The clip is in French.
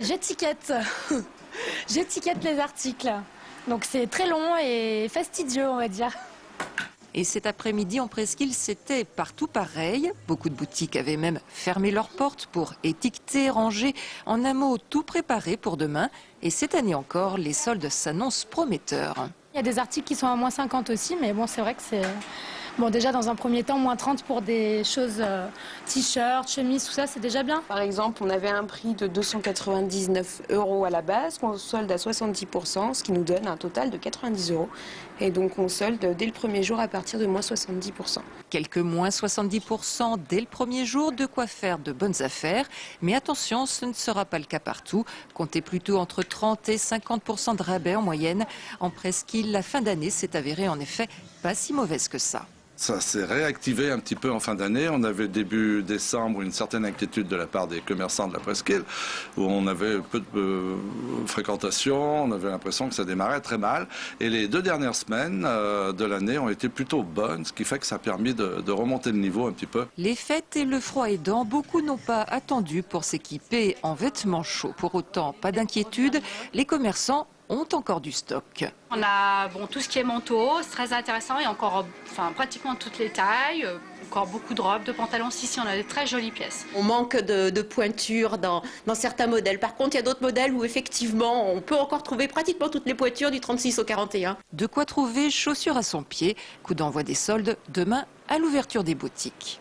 J'étiquette. J'étiquette les articles. Donc c'est très long et fastidieux, on va dire. Et cet après-midi en Presqu'île, c'était partout pareil. Beaucoup de boutiques avaient même fermé leurs portes pour étiqueter, ranger, en un mot tout préparé pour demain. Et cette année encore, les soldes s'annoncent prometteurs. Il y a des articles qui sont à moins 50 aussi, mais bon, c'est vrai que c'est... Bon, déjà, dans un premier temps, moins 30 pour des choses, t-shirts, chemises, tout ça, c'est déjà bien. Par exemple, on avait un prix de 299 € à la base, qu'on solde à 70%, ce qui nous donne un total de 90 €. Et donc, on solde dès le premier jour à partir de moins 70%. Quelques moins 70% dès le premier jour, de quoi faire de bonnes affaires. Mais attention, ce ne sera pas le cas partout. Comptez plutôt entre 30 et 50% de rabais en moyenne. En Presqu'île, la fin d'année s'est avérée en effet pas si mauvaise que ça. Ça s'est réactivé un petit peu en fin d'année. On avait début décembre une certaine inquiétude de la part des commerçants de la Presqu'île, où on avait peu de fréquentation, on avait l'impression que ça démarrait très mal. Et les 2 dernières semaines de l'année ont été plutôt bonnes, ce qui fait que ça a permis de remonter le niveau un petit peu. Les fêtes et le froid aidant, beaucoup n'ont pas attendu pour s'équiper en vêtements chauds. Pour autant, pas d'inquiétude, les commerçants ont encore du stock. On a tout ce qui est manteau, c'est très intéressant, et encore pratiquement toutes les tailles, encore beaucoup de robes, de pantalons. Ici, on a des très jolies pièces. On manque de pointures dans certains modèles. Par contre, il y a d'autres modèles où effectivement, on peut encore trouver pratiquement toutes les pointures du 36 au 41. De quoi trouver chaussures à son pied. Coup d'envoi des soldes demain à l'ouverture des boutiques.